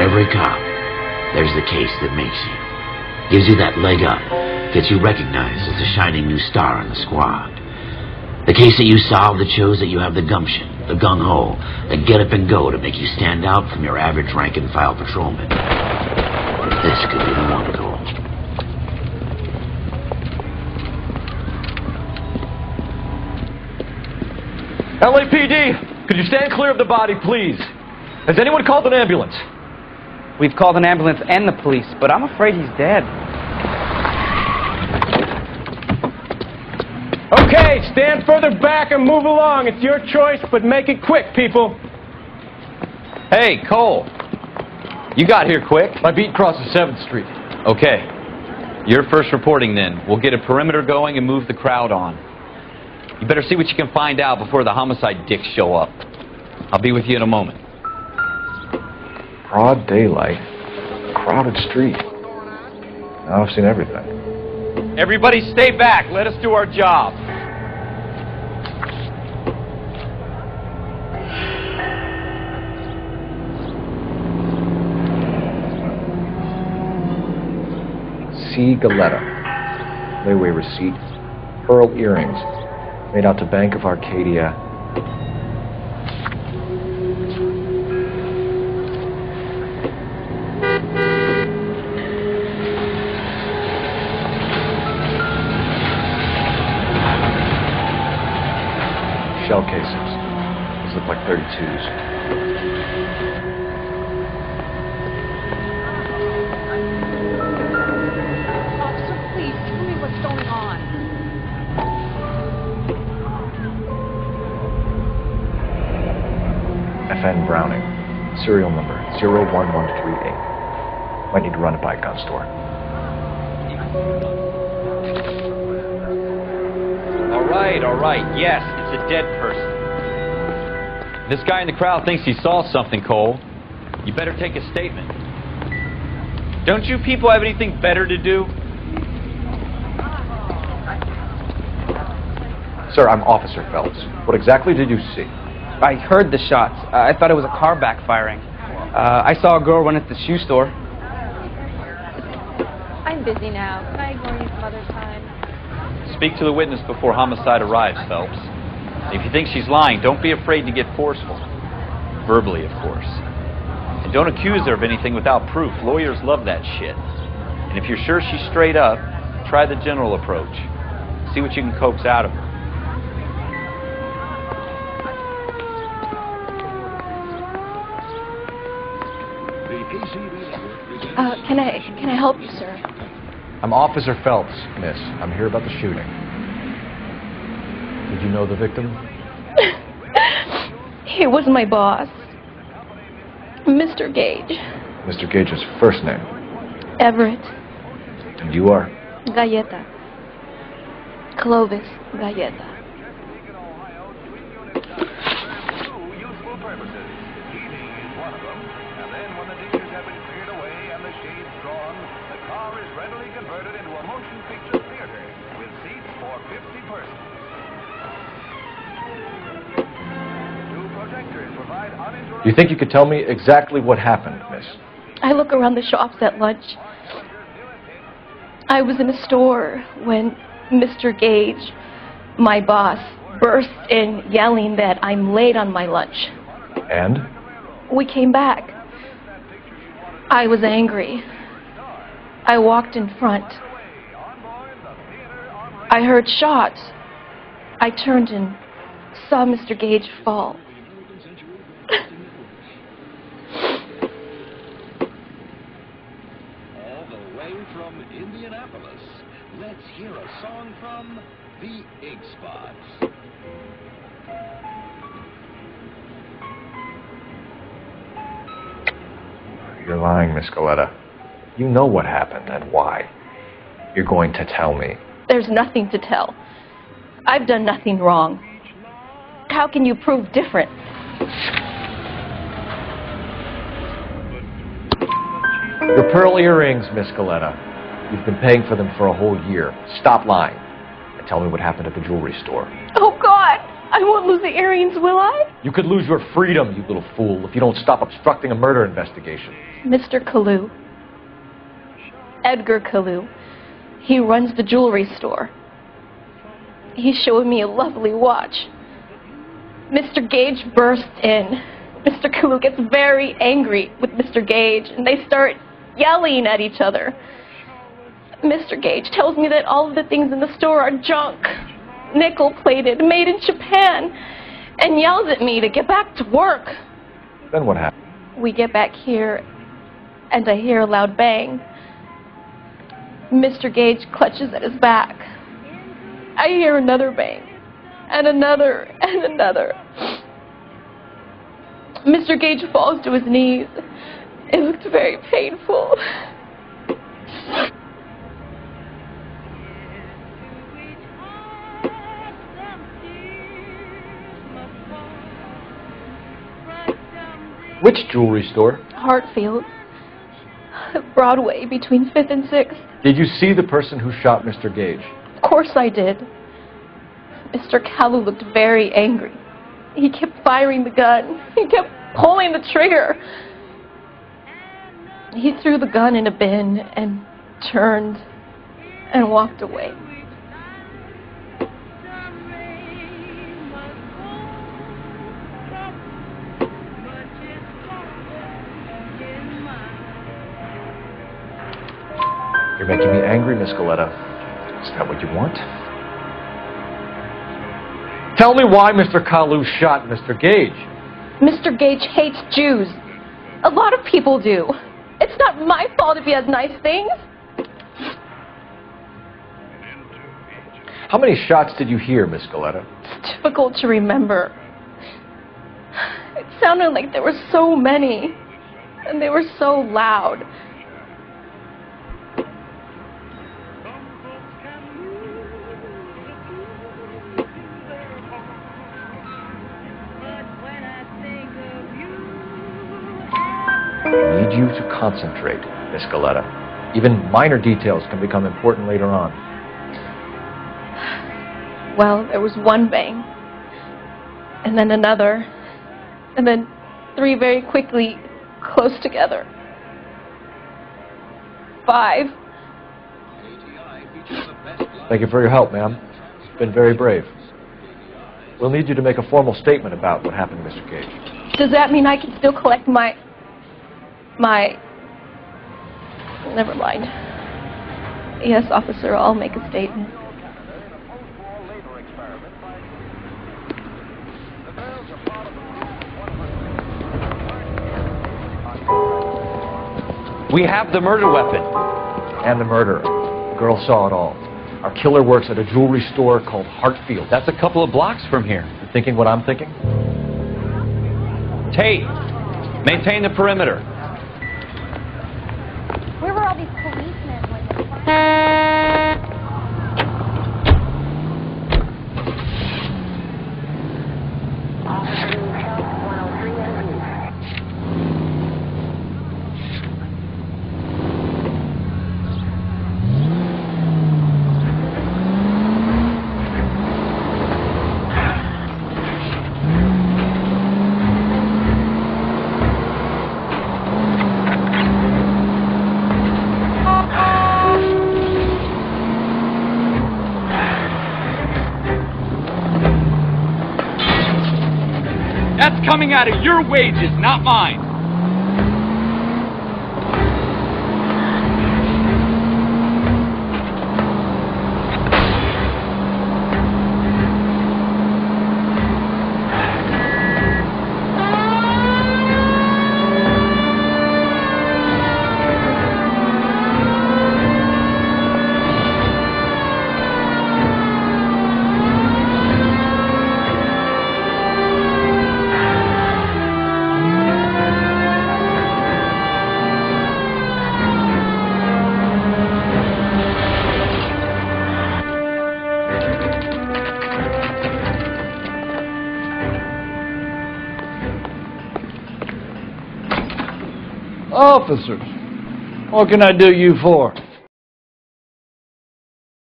every cop, there's the case that makes you. Gives you that leg up. Gets you recognized as a shining new star in the squad. The case that you solve that shows that you have the gumption, the gung-ho, the get up and go to make you stand out from your average rank-and-file patrolman. This could be the one, Cole. LAPD, could you stand clear of the body, please? Has anyone called an ambulance? We've called an ambulance and the police, but I'm afraid he's dead. Okay, stand further back and move along. It's your choice, but make it quick, people. Hey, Cole. You got here quick. My beat crosses 7th Street. Okay. You're first reporting then. We'll get a perimeter going and move the crowd on. You better see what you can find out before the homicide dicks show up. I'll be with you in a moment. Broad daylight, crowded street. Now I've seen everything. Everybody stay back. Let us do our job. C. Galetta. Layaway receipt. Pearl earrings. Made out to Bank of Arcadia. Shell cases. These look like 32s. Officer, please, tell me what's going on. FN Browning. Serial number 01138. Might need to run it by a gun store. All right. Yes, it's a dead person. This guy in the crowd thinks he saw something, Cole. You better take a statement. Don't you people have anything better to do? Sir, I'm Officer Phelps. What exactly did you see? I heard the shots. I thought it was a car backfiring. I saw a girl run at the shoe store. I'm busy now. Can I ignore you some other time? Speak to the witness before homicide arrives, Phelps. If you think she's lying, don't be afraid to get forceful. Verbally, of course. And don't accuse her of anything without proof. Lawyers love that shit. And if you're sure she's straight up, try the general approach. See what you can coax out of her. Can I help you, sir? I'm Officer Phelps, miss. I'm here about the shooting. Did you know the victim? He was my boss, Mr. Gage. Mr. Gage's first name. Everett. And you are? Galleta. Clovis Galleta. You think you could tell me exactly what happened, miss? I look around the shops at lunch. I was in a store when Mr. Gage, my boss, burst in yelling that I'm late on my lunch. And? We came back. I was angry. I walked in front. I heard shots. I turned and saw Mr. Gage fall. All the way from Indianapolis, let's hear a song from the Ig Spots. You're lying, Miss Galetta. You know what happened and why. You're going to tell me. There's nothing to tell. I've done nothing wrong. How can you prove different? Your pearl earrings, Miss Galetta. You've been paying for them for a whole year. Stop lying and tell me what happened at the jewelry store. Oh, God! I won't lose the earrings, will I? You could lose your freedom, you little fool, if you don't stop obstructing a murder investigation. Mr. Kalu. Edgar Kalu. He runs the jewelry store. He showed me a lovely watch. Mr. Gage bursts in. Mr. Kalu gets very angry with Mr. Gage, and they start yelling at each other. Mr. Gage tells me that all of the things in the store are junk, nickel-plated, made in Japan, and yells at me to get back to work. Then what happened? We get back here, and I hear a loud bang. Mr. Gage clutches at his back. I hear another bang, and another, and another. Mr. Gage falls to his knees. It looked very painful. Which jewelry store? Hartfield. Broadway, between 5th and 6th. Did you see the person who shot Mr. Gage? Of course I did. Mr. Kalu looked very angry. He kept firing the gun. He kept pulling the trigger. He threw the gun in a bin and turned and walked away. You're making me angry, Miss Galetta. Is that what you want? Tell me why Mr. Kalu shot Mr. Gage. Mr. Gage hates Jews. A lot of people do. It's not my fault if he has nice things. How many shots did you hear, Miss Galetta? It's difficult to remember. It sounded like there were so many, and they were so loud. I need you to concentrate, Miss Galetta. Even minor details can become important later on. Well, there was one bang, and then another, and then 3 very quickly, close together. 5. Thank you for your help, ma'am. You've been very brave. We'll need you to make a formal statement about what happened to Mr. Gage. Does that mean I can still collect my... Never mind. Yes, officer, I'll make a statement. We have the murder weapon. And the murderer. The girl saw it all. Our killer works at a jewelry store called Hartfield. That's a couple of blocks from here. You thinking what I'm thinking? Tate, maintain the perimeter. Where were all these policemen when That's coming out of your wages, not mine. Officers, what can I do you for?